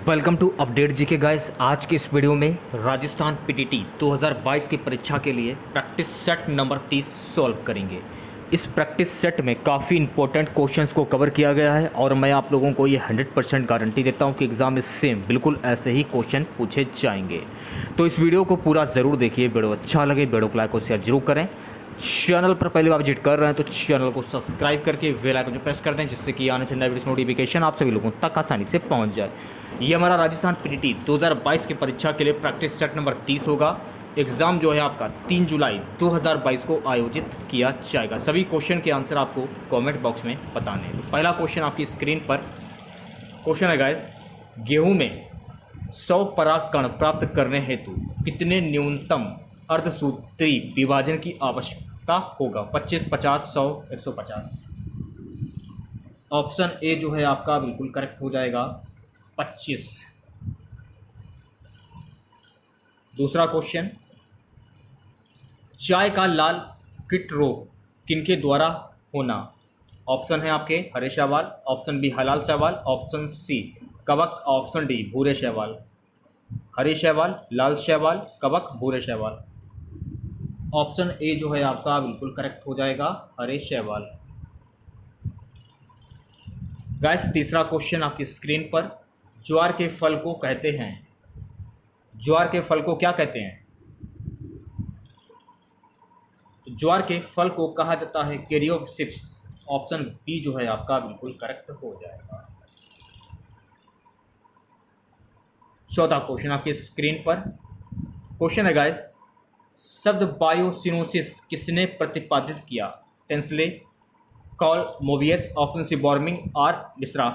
Welcome to update GK guys. आज की इस वीडियो में राजस्थान पीटीटी 2022 की परीक्षा के लिए प्रैक्टिस सेट नंबर 30 सॉल्व करेंगे। इस प्रैक्टिस सेट में काफ़ी इंपॉर्टेंट क्वेश्चंस को कवर किया गया है और मैं आप लोगों को ये 100% गारंटी देता हूँ कि एग्ज़ाम में सेम बिल्कुल ऐसे ही क्वेश्चन पूछे जाएंगे। तो इस वीडियो को पूरा ज़रूर देखिए। वीडियो अच्छा लगे वीडियो को लाइक और शेयर जरूर करें। चैनल पर पहली बार विजिट कर रहे हैं तो चैनल को सब्सक्राइब करके बेल आइकन को प्रेस कर दें, जिससे कि आने से नए वीडियो नोटिफिकेशन आप सभी लोगों तक आसानी से पहुंच जाए। ये हमारा राजस्थान पीटीटी 2022 की परीक्षा के लिए प्रैक्टिस सेट नंबर 30 होगा। एग्ज़ाम जो है आपका 3 जुलाई 2022 को आयोजित किया जाएगा। सभी क्वेश्चन के आंसर आपको कमेंट बॉक्स में बताने हैं। पहला क्वेश्चन आपकी स्क्रीन पर क्वेश्चन है गाइस, गेहूं में 100 परागकण प्राप्त करने हेतु कितने न्यूनतम अर्धसूत्री विभाजन की आवश्यकता होगा? 25, 50, 100, 150। ऑप्शन ए जो है आपका बिल्कुल करेक्ट हो जाएगा, 25। दूसरा क्वेश्चन, चाय का लाल कीट रोग किनके द्वारा होना? ऑप्शन है आपके हरे शैवाल, ऑप्शन बी हलाल शैवाल, ऑप्शन सी कवक, ऑप्शन डी भूरे शैवाल। हरे शैवाल, लाल शैवाल, कवक, भूरे शैवाल। ऑप्शन ए जो है आपका बिल्कुल करेक्ट हो जाएगा, हरे शैवाल। गाइस तीसरा क्वेश्चन आपकी स्क्रीन पर, ज्वार के फल को कहते हैं, ज्वार के फल को क्या कहते हैं? तो ज्वार के फल को कहा जाता है कैरियोप्सिस। ऑप्शन बी जो है आपका बिल्कुल करेक्ट हो जाएगा। चौथा क्वेश्चन आपकी स्क्रीन पर क्वेश्चन है गाइस, शब्द बायोसिनोसिस किसने प्रतिपादित किया? Tansley, Cole, Mobius, option C Warming और मिश्रा।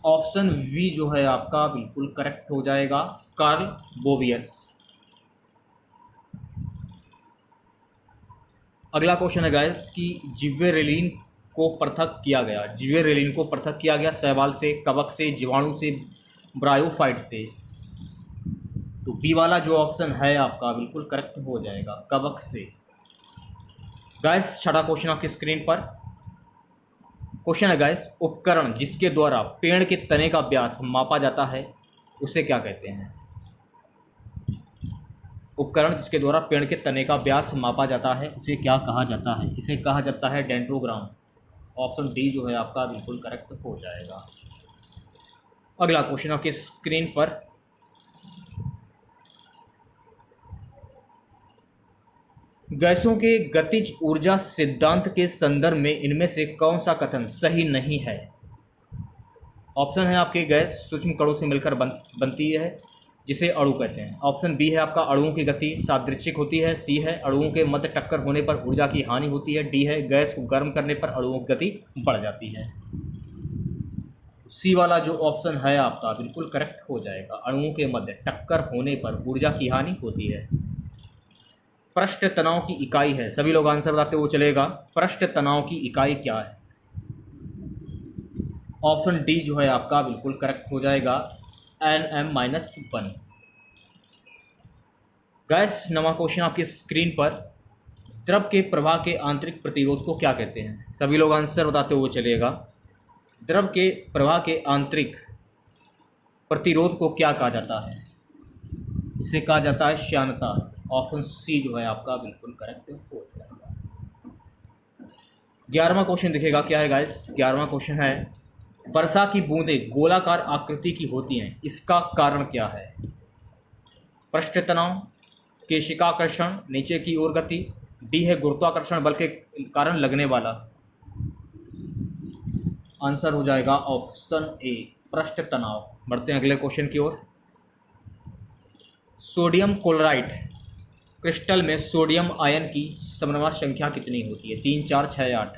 ऑप्शन वी जो है आपका बिल्कुल करेक्ट हो जाएगा, कार्ल बोवियस। अगला क्वेश्चन है गाइस कि जिब्बेरेलिन को पृथक किया गया, जिब्बेरेलिन को पृथक किया गया शैवाल से, कवक से, जीवाणु से, ब्रायोफाइट से। तो बी वाला जो ऑप्शन है आपका बिल्कुल करेक्ट हो जाएगा, कवक से। गाइस छठा क्वेश्चन आपकी स्क्रीन पर क्वेश्चन है गाइस, उपकरण जिसके द्वारा पेड़ के तने का व्यास मापा जाता है उसे क्या कहते हैं? उपकरण जिसके द्वारा पेड़ के तने का व्यास मापा जाता है उसे क्या कहा जाता है? इसे कहा जाता है डेंड्रोग्राम। ऑप्शन डी जो है आपका बिल्कुल करेक्ट हो जाएगा। अगला क्वेश्चन आपकी स्क्रीन पर गैसों के गतिज ऊर्जा सिद्धांत के संदर्भ में इनमें से कौन सा कथन सही नहीं है? ऑप्शन है आपके, गैस सूक्ष्म कणों से मिलकर बनती है जिसे अणु कहते हैं। ऑप्शन बी है आपका, अणुओं की गति सादृश्यिक होती है। सी है, अणुओं के मध्य टक्कर होने पर ऊर्जा की हानि होती है। डी है, गैस को गर्म करने पर अणुओं की गति बढ़ जाती है। सी वाला जो ऑप्शन है आपका बिल्कुल करेक्ट हो जाएगा, अणुओं के मध्य टक्कर होने पर ऊर्जा की हानि होती है। पृष्ठ तनाव की इकाई है, सभी लोग आंसर बताते हुए चलेगा, पृष्ठ तनाव की इकाई क्या है? ऑप्शन डी जो है आपका बिल्कुल करेक्ट हो जाएगा, Nm-1। गैस नवा क्वेश्चन आपकी स्क्रीन पर, द्रव के प्रवाह के आंतरिक प्रतिरोध को क्या कहते हैं? सभी लोग आंसर बताते हुए चलिएगा। द्रव के प्रवाह के आंतरिक प्रतिरोध को क्या कहा जाता है? इसे कहा जाता है श्यानता। ऑप्शन सी जो है आपका बिल्कुल करेक्ट हो जाएगा। 11वां क्वेश्चन दिखेगा क्या है गाइस। 11वां क्वेश्चन है, वर्षा की बूंदें गोलाकार आकृति की होती हैं, इसका कारण क्या है? पृष्ठ तनाव, केशिकाकर्षण, नीचे की ओर गति, डी है गुरुत्वाकर्षण बल के कारण लगने वाला। आंसर हो जाएगा ऑप्शन ए, पृष्ठ तनाव। बढ़ते हैं अगले क्वेश्चन की ओर। सोडियम क्लोराइड क्रिस्टल में सोडियम आयन की समन्वय संख्या कितनी होती है? 3, 4, 6, 8।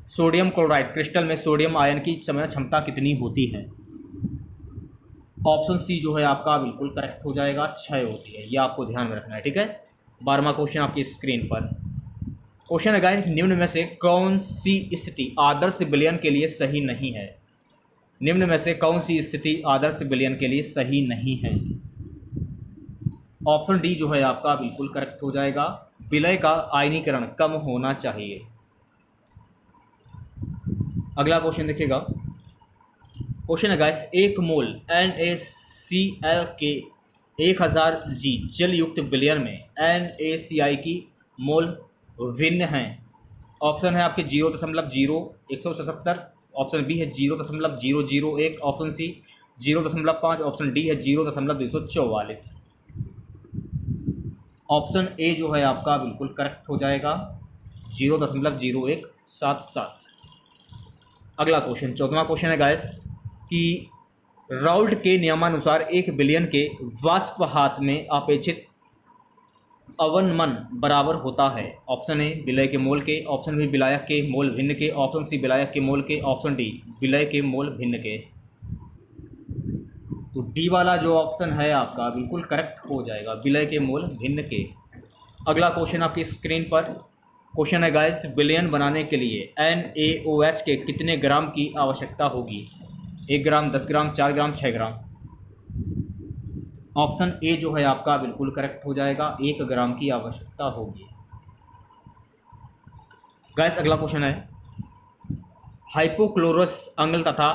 सोडियम क्लोराइड क्रिस्टल में सोडियम आयन की समन्वय क्षमता कितनी होती है? ऑप्शन सी जो है आपका बिल्कुल करेक्ट हो जाएगा, 6 होती है। ये आपको ध्यान में रखना है, ठीक है। 12वां क्वेश्चन आपकी स्क्रीन पर क्वेश्चन है गाइस, निम्न में से कौन सी स्थिति आदर्श विलयन के लिए सही नहीं है? निम्न में से कौन सी स्थिति आदर्श विलयन के लिए सही नहीं है? ऑप्शन डी जो है आपका बिल्कुल करेक्ट हो जाएगा, विलय का आयनीकरण कम होना चाहिए। अगला क्वेश्चन देखिएगा, क्वेश्चन है गाइस, एक मोल NaCl के 1000 जी जल युक्त विलयन में NaCl की मोल भिन्न हैं। ऑप्शन है आपके 0.0177, ऑप्शन बी है 0.001, ऑप्शन सी 0.5, ऑप्शन डी है 0.244। ऑप्शन ए जो है आपका बिल्कुल करेक्ट हो जाएगा, 0.0177। अगला क्वेश्चन, 14वां क्वेश्चन है गाइस कि राउल्ट के नियमानुसार 1 बिलियन के वाष्प हाथ में अपेक्षित अवनमन बराबर होता है। ऑप्शन ए विलय के मोल के, ऑप्शन बी विलायक के मोल भिन्न के, ऑप्शन सी विलायक के मोल के, ऑप्शन डी विलय के मोल भिन्न के। तो डी वाला जो ऑप्शन है आपका बिल्कुल करेक्ट हो जाएगा, विलय के मोल भिन्न के। अगला क्वेश्चन आपकी स्क्रीन पर क्वेश्चन है गाइस, विलयन बनाने के लिए NaOH के कितने ग्राम की आवश्यकता होगी? 1 ग्राम, 10 ग्राम, 4 ग्राम, 6 ग्राम। ऑप्शन ए जो है आपका बिल्कुल करेक्ट हो जाएगा, 1 ग्राम की आवश्यकता होगी। गाइस अगला क्वेश्चन है, हाइपोक्लोरस अम्ल तथा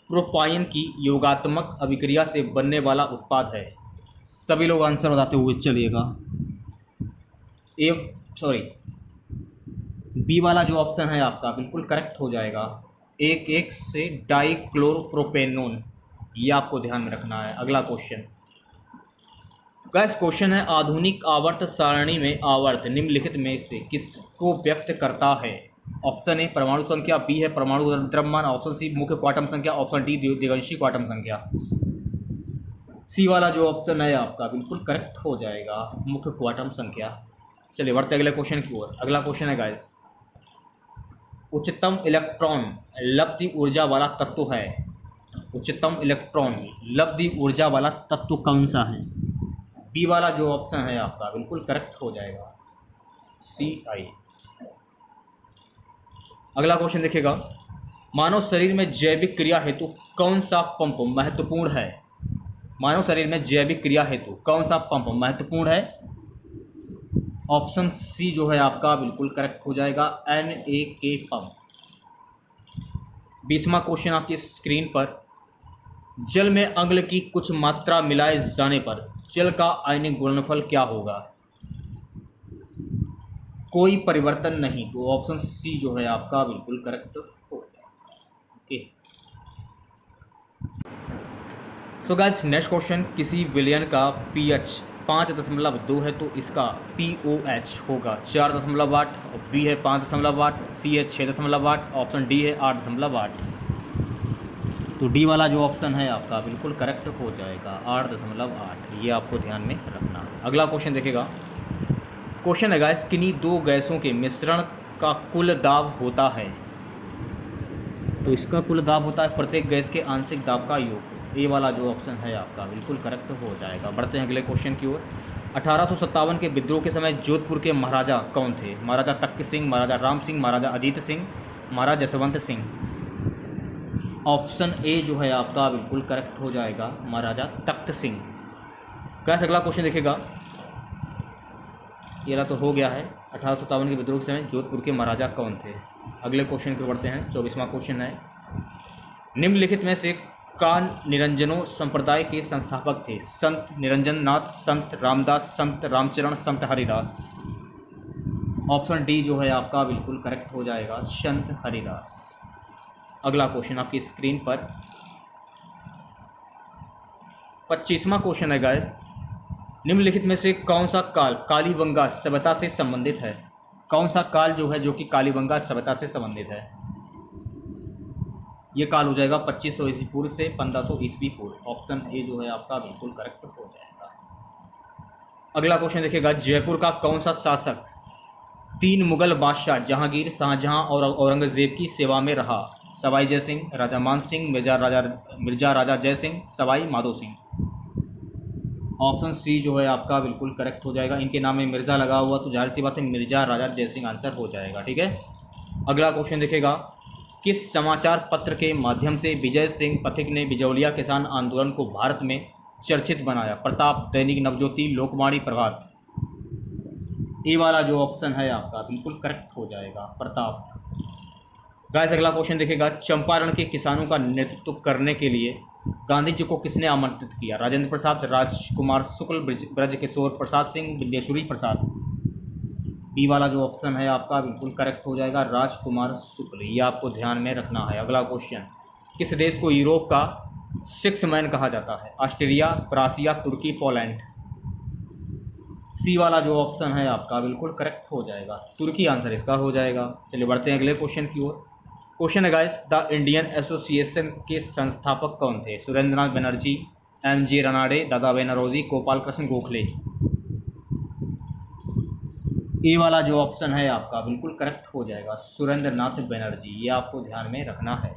प्रोपाइन की योगात्मक अभिक्रिया से बनने वाला उत्पाद है। सभी लोग आंसर बताते हुए चलिएगा। बी वाला जो ऑप्शन है आपका बिल्कुल करेक्ट हो जाएगा, 1,1 से डाइक्लोरोप्रोपेनोन, ये आपको ध्यान में रखना है। अगला क्वेश्चन गैस क्वेश्चन है, आधुनिक आवर्त सारणी में आवर्त निम्नलिखित में से किसको व्यक्त करता है? ऑप्शन ए परमाणु संख्या, बी है परमाणु द्रव्यमान, ऑप्शन सी मुख्य क्वांटम संख्या, ऑप्शन डी दिवंशी क्वांटम संख्या। सी वाला जो ऑप्शन है आपका बिल्कुल करेक्ट हो जाएगा, मुख्य क्वांटम संख्या। चलिए बढ़ते अगले क्वेश्चन की ओर। अगला क्वेश्चन है गाइस, उच्चतम इलेक्ट्रॉन लब्धि ऊर्जा वाला तत्व है। उच्चतम इलेक्ट्रॉन लब्धि ऊर्जा वाला तत्व कौन सा है? बी वाला जो ऑप्शन है आपका बिल्कुल करेक्ट हो जाएगा, Ci। अगला क्वेश्चन देखिएगा, मानव शरीर में जैविक क्रिया हेतु कौन सा पंप महत्वपूर्ण है? मानव शरीर में जैविक क्रिया हेतु कौन सा पंप महत्वपूर्ण है? ऑप्शन सी जो है आपका बिल्कुल करेक्ट हो जाएगा, NaK पंप। 20वां क्वेश्चन आपकी स्क्रीन पर, जल में अम्ल की कुछ मात्रा मिलाए जाने पर जल का आयनिक गुणनफल क्या होगा? कोई परिवर्तन नहीं, तो ऑप्शन सी जो है आपका बिल्कुल करेक्ट हो जाएगा। Okay, so guys next question, किसी विलयन का pH 5.2 है तो इसका pOH होगा 4.8, बी है 5.8, सी है 6.8, ऑप्शन डी है 8.8। तो डी वाला जो ऑप्शन है आपका बिल्कुल करेक्ट हो जाएगा, 8.8। ये आपको ध्यान में रखना है। अगला क्वेश्चन देखेगा, क्वेश्चन है गाइस, किन्हीं दो गैसों के मिश्रण का कुल दाब होता है। तो इसका कुल दाब होता है प्रत्येक गैस के आंशिक दाब का योग। ए वाला जो ऑप्शन है आपका बिल्कुल करेक्ट हो जाएगा। बढ़ते हैं अगले क्वेश्चन की ओर। 1857 के विद्रोह के समय जोधपुर के महाराजा कौन थे? महाराजा तख्त सिंह, महाराजा राम सिंह, महाराजा अजीत सिंह, महाराजा जसवंत सिंह। ऑप्शन ए जो है आपका बिल्कुल करेक्ट हो जाएगा, महाराजा तख्त सिंह। गैस अगला क्वेश्चन देखेगा, ये तो हो गया है, 1857 के विद्रोह के समय जोधपुर के महाराजा कौन थे। अगले क्वेश्चन की बढ़ते हैं। 24वां क्वेश्चन है, निम्नलिखित में से कान निरंजनो संप्रदाय के संस्थापक थे? संत निरंजन नाथ, संत रामदास, संत रामचरण, संत हरिदास। ऑप्शन डी जो है आपका बिल्कुल करेक्ट हो जाएगा, संत हरिदास। अगला क्वेश्चन आपकी स्क्रीन पर 25वां क्वेश्चन है गाइस, निम्नलिखित में से कौन सा काल कालीबंगा सभ्यता से संबंधित है? कौन सा काल जो है जो कि कालीबंगा सभ्यता से संबंधित है? ये काल हो जाएगा 2500 ईस्वी पूर्व से 1500 ईस्वी पूर्व। ऑप्शन ए जो है आपका बिल्कुल करेक्ट हो जाएगा। अगला क्वेश्चन देखिएगा, जयपुर का कौन सा शासक 3 मुगल बादशाह जहांगीर, शाहजहां और औरंगजेब की सेवा में रहा? सवाई जय सिंह, राजा मान सिंह, मिर्जा राजा जय सिंह, सवाई माधो सिंह। ऑप्शन सी जो है आपका बिल्कुल करेक्ट हो जाएगा। इनके नाम में मिर्जा लगा हुआ तो जाहिर सी बात है मिर्जा राजा जय सिंह आंसर हो जाएगा। ठीक है, अगला क्वेश्चन देखेगा, किस समाचार पत्र के माध्यम से विजय सिंह पथिक ने बिजौलिया किसान आंदोलन को भारत में चर्चित बनाया? प्रताप, दैनिक नवज्योति, लोकवाणी, प्रभात। ए वाला जो ऑप्शन है आपका बिल्कुल करेक्ट हो जाएगा, प्रताप। गाइस अगला क्वेश्चन देखिएगा, चंपारण के किसानों का नेतृत्व करने के लिए गांधी जी को किसने आमंत्रित किया? राजेंद्र प्रसाद, राजकुमार शुक्ल, ब्रजकिशोर प्रसाद सिंह, बिंदेश्वरी प्रसाद। बी वाला जो ऑप्शन है आपका बिल्कुल करेक्ट हो जाएगा, राजकुमार शुक्ल। ये आपको ध्यान में रखना है। अगला क्वेश्चन, किस देश को यूरोप का सिक्स मैन कहा जाता है? ऑस्ट्रेलिया, क्रोएशिया, तुर्की, पोलैंड। सी वाला जो ऑप्शन है आपका बिल्कुल करेक्ट हो जाएगा, तुर्की आंसर इसका हो जाएगा। चलिए बढ़ते हैं अगले क्वेश्चन की ओर। क्वेश्चन है गाइस, द इंडियन एसोसिएशन के संस्थापक कौन थे? सुरेंद्रनाथ बनर्जी, एम.जी. रनाडे, दादा भाई नौरोजी, गोपाल कृष्ण गोखले। ए वाला जो ऑप्शन है आपका बिल्कुल करेक्ट हो जाएगा, सुरेंद्रनाथ बनर्जी। ये आपको ध्यान में रखना है।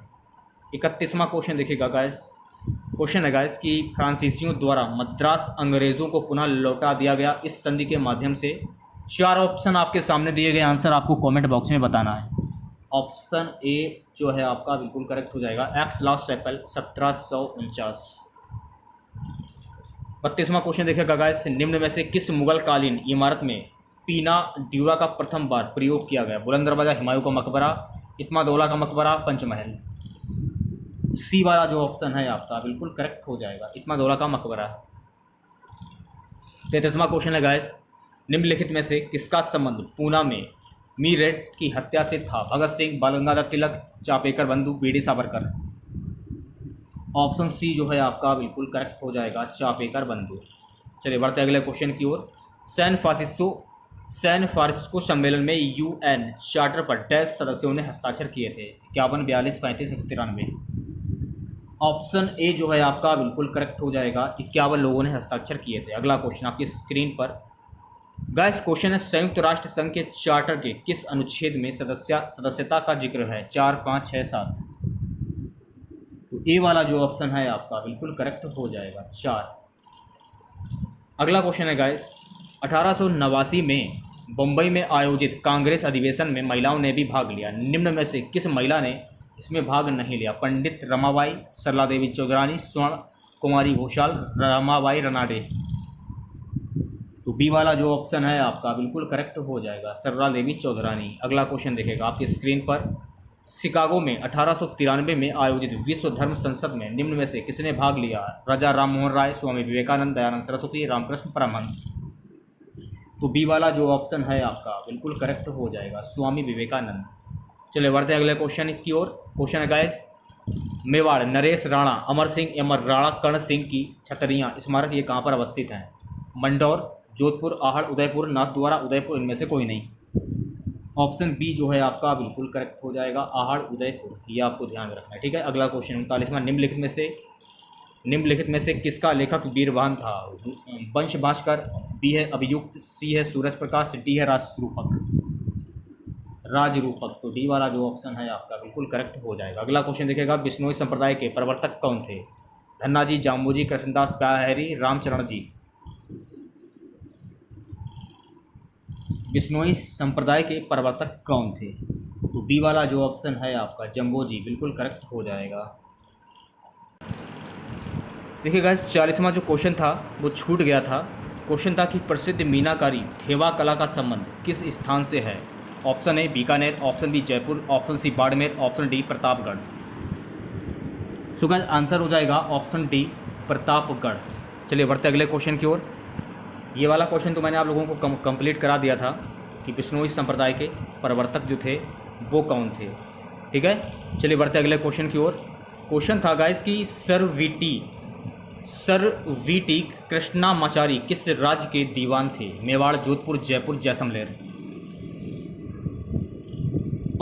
31वां क्वेश्चन देखिएगा गाइस। क्वेश्चन है गाइस कि फ्रांसीसियों द्वारा मद्रास अंग्रेज़ों को पुनः लौटा दिया गया इस संधि के माध्यम से। 4 ऑप्शन आपके सामने दिए गए, आंसर आपको कमेंट बॉक्स में बताना है। ऑप्शन ए जो है आपका बिल्कुल करेक्ट हो जाएगा, एक्स लास्ट एप्पल 1749। 32वां क्वेश्चन देखिएगा गाइस, निम्न में से किस मुगल कालीन इमारत में पीना ड्यूरा का प्रथम बार प्रयोग किया गया? बुलंद दरवाजा, हुमायूं का मकबरा, इत्मादौला का मकबरा, पंचमहल। सी वाला जो ऑप्शन है आपका बिल्कुल करेक्ट हो जाएगा, इत्मादौला का मकबरा। 33वां क्वेश्चन है गाइस, निम्नलिखित में से किसका संबंध पूना में मीरठ की हत्या से था? भगत सिंह, बाल गंगाधर तिलक, चापेकर बंधु, बीडी सावरकर। ऑप्शन सी जो है आपका बिल्कुल करेक्ट हो जाएगा, चापेकर बंधु। चलिए बढ़ते अगले क्वेश्चन की ओर। सैन फ्रांसिस्को सम्मेलन में यूएन चार्टर पर डैश सदस्यों ने हस्ताक्षर किए थे? 51, 42, 35, 93। ऑप्शन ए जो है आपका बिल्कुल करेक्ट हो जाएगा, 51 लोगों ने हस्ताक्षर किए थे। अगला क्वेश्चन आपकी स्क्रीन पर गाइस क्वेश्चन है, संयुक्त राष्ट्र संघ के चार्टर के किस अनुच्छेद में सदस्यता का जिक्र है? 4, 5, 6, 7। तो ए वाला जो ऑप्शन है आपका बिल्कुल करेक्ट हो जाएगा, 4। अगला क्वेश्चन है गाइस, 1889 में बम्बई में आयोजित कांग्रेस अधिवेशन में महिलाओं ने भी भाग लिया। निम्न में से किस महिला ने इसमें भाग नहीं लिया? पंडित रमाबाई, सरला देवी चौधरानी, स्वर्ण कुमारी घोषाल, रमाबाई रनाडे। तो बी वाला जो ऑप्शन है आपका बिल्कुल करेक्ट हो जाएगा, सरला देवी चौधरानी। अगला क्वेश्चन देखेगा आपकी स्क्रीन पर, शिकागो में 1893 में आयोजित विश्व धर्म संसद में निम्न में से किसने भाग लिया? राजा राम मोहन राय, स्वामी विवेकानंद, दयानंद सरस्वती, रामकृष्ण परमहंस। तो बी वाला जो ऑप्शन है आपका बिल्कुल करेक्ट हो जाएगा, स्वामी विवेकानंद। चलिए बढ़ते हैं अगले क्वेश्चन की ओर। क्वेश्चन है गाइस, मेवाड़ नरेश राणा, अमर सिंह अमर राणा कर्ण सिंह की छतरियाँ स्मारक ये कहाँ पर अवस्थित हैं? मंडौर, जोधपुर, आहड़, उदयपुर, नाथद्वारा, उदयपुर। इनमें से कोई नहीं। ऑप्शन बी जो है आपका बिल्कुल करेक्ट हो जाएगा, आहड़, उदयपुर। ये आपको ध्यान में रखना है, ठीक है। अगला क्वेश्चन 39वां, निम्नलिखित में से किसका लेखक वीरवान था? वंश भास्कर, बी है अभियुक्त, सी है सूरज प्रकाश, डी है राजरूपक। तो डी वाला जो ऑप्शन है आपका बिल्कुल करेक्ट हो जाएगा। अगला क्वेश्चन देखिएगा, बिश्नोई संप्रदाय के प्रवर्तक कौन थे? धन्नाजी, जाम्बोजी, कृष्णदास प्यारी, रामचरण जी। बिश्नोई संप्रदाय के प्रवर्तक कौन थे? तो बी वाला जो ऑप्शन है आपका जम्बोजी बिल्कुल करेक्ट हो जाएगा। देखिए गाइस 40वां जो क्वेश्चन था वो छूट गया था। क्वेश्चन था कि प्रसिद्ध मीनाकारी थेवा कला का संबंध किस स्थान से है? Option A Bikaner, option B Jaipur, option C Barmer, option D Pratapgarh. So guys answer हो जाएगा ऑप्शन डी प्रतापगढ़। चलिए बढ़ते अगले क्वेश्चन की ओर। ये वाला क्वेश्चन तो मैंने आप लोगों को कंप्लीट करा दिया था कि बिश्नोई संप्रदाय के प्रवर्तक जो थे वो कौन थे, ठीक है। चलिए बढ़ते अगले क्वेश्चन की ओर। क्वेश्चन था गाइस कि सर वीटी कृष्णामाचारी किस राज्य के दीवान थे? मेवाड़, जोधपुर, जयपुर, जैसलमेर।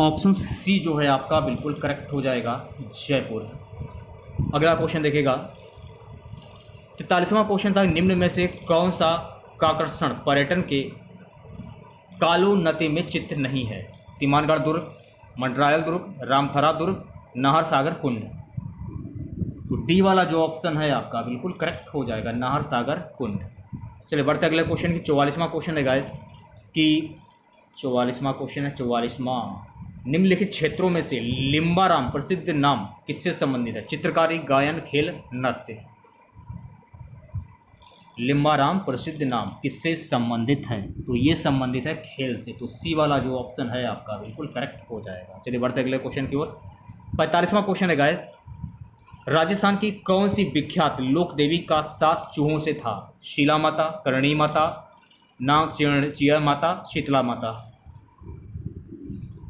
ऑप्शन सी जो है आपका बिल्कुल करेक्ट हो जाएगा, जयपुर। अगला क्वेश्चन देखेगा 43वां क्वेश्चन था, निम्न में से कौन सा आकर्षण पर्यटन के कालोनति में चित्र नहीं है? तिमानगढ़ दुर्ग, मंडरायल दुर्ग, रामथरा दुर्ग, नाहर सागर कुंड। तो डी वाला जो ऑप्शन है आपका बिल्कुल करेक्ट हो जाएगा, नाहर सागर कुंड। चलिए बढ़ते अगले क्वेश्चन की 44वां क्वेश्चन है गाइस कि 44वां क्वेश्चन है 44वां, निम्नलिखित क्षेत्रों में से लिम्बाराम प्रसिद्ध नाम किससे संबंधित है? चित्रकारी, गायन, खेल, नृत्य। लिम्बाराम प्रसिद्ध नाम किससे संबंधित है? तो ये संबंधित है खेल से। तो सी वाला जो ऑप्शन है आपका बिल्कुल करेक्ट हो जाएगा। चलिए बढ़ते अगले क्वेश्चन की ओर। 45वां क्वेश्चन है गाइस, राजस्थान की कौन सी विख्यात लोक देवी का 7 चूहों से था? शीला माता, करणी माता, नाग चिया माता, शीतला माता।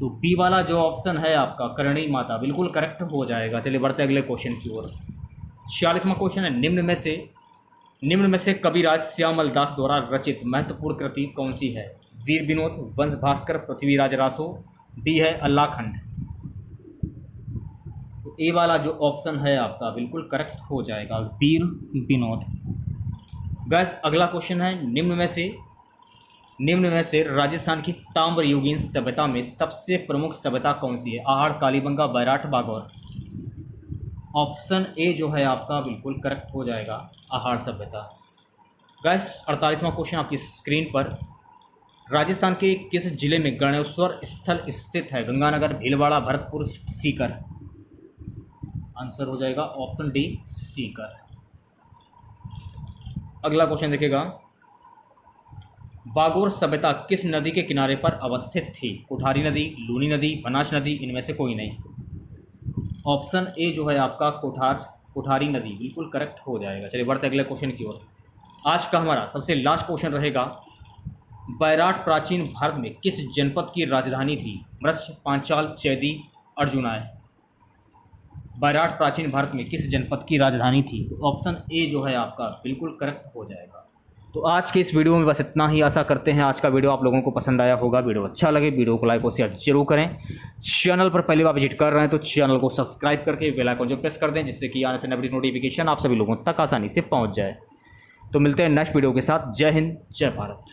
तो बी वाला जो ऑप्शन है आपका करणी माता बिल्कुल करेक्ट हो जाएगा। चलिए बढ़ते अगले क्वेश्चन की ओर। 46वां क्वेश्चन है, निम्न में से कविराज श्यामल दास द्वारा रचित महत्वपूर्ण कृति कौन सी है? वीर विनोद, वंश भास्कर, पृथ्वीराज रासो, बी है अल्लाखंड। तो ए वाला जो ऑप्शन है आपका बिल्कुल करेक्ट हो जाएगा, वीर विनोद। गैस अगला क्वेश्चन है, निम्न में से राजस्थान की ताम्र युगीन सभ्यता में सबसे प्रमुख सभ्यता कौन सी है? आहड़, कालीबंगा, बैराट, बागौर। ऑप्शन ए जो है आपका बिल्कुल करेक्ट हो जाएगा, आहड़ सभ्यता। गैस 48वां क्वेश्चन आपकी स्क्रीन पर, राजस्थान के किस जिले में गणेश्वर स्थल स्थित है? गंगानगर, भीलवाड़ा, भरतपुर, सीकर। आंसर हो जाएगा ऑप्शन डी, सीकर। अगला क्वेश्चन देखिएगा, बागौर सभ्यता किस नदी के किनारे पर अवस्थित थी? कोठारी नदी, लूनी नदी, बनास नदी, इनमें से कोई नहीं। ऑप्शन ए जो है आपका कोठारी नदी बिल्कुल करेक्ट हो जाएगा। चलिए बढ़ते अगले क्वेश्चन की ओर। आज का हमारा सबसे लास्ट क्वेश्चन रहेगा, बैराट प्राचीन भारत में किस जनपद की राजधानी थी? मृच्छ, पांचाल, चैदी, अर्जुनाय। बैराट प्राचीन भारत में किस जनपद की राजधानी थी? तो ऑप्शन ए जो है आपका बिल्कुल करेक्ट हो जाएगा। तो आज के इस वीडियो में बस इतना ही। आशा करते हैं आज का वीडियो आप लोगों को पसंद आया होगा। वीडियो अच्छा लगे वीडियो को लाइक और शेयर जरूर करें। चैनल पर पहली बार विजिट कर रहे हैं तो चैनल को सब्सक्राइब करके बेल आइकन जो प्रेस कर दें, जिससे कि आने से नई नोटिफिकेशन आप सभी लोगों तक आसानी से पहुंच जाए। तो मिलते हैं नेक्स्ट वीडियो के साथ। जय हिंद, जय भारत।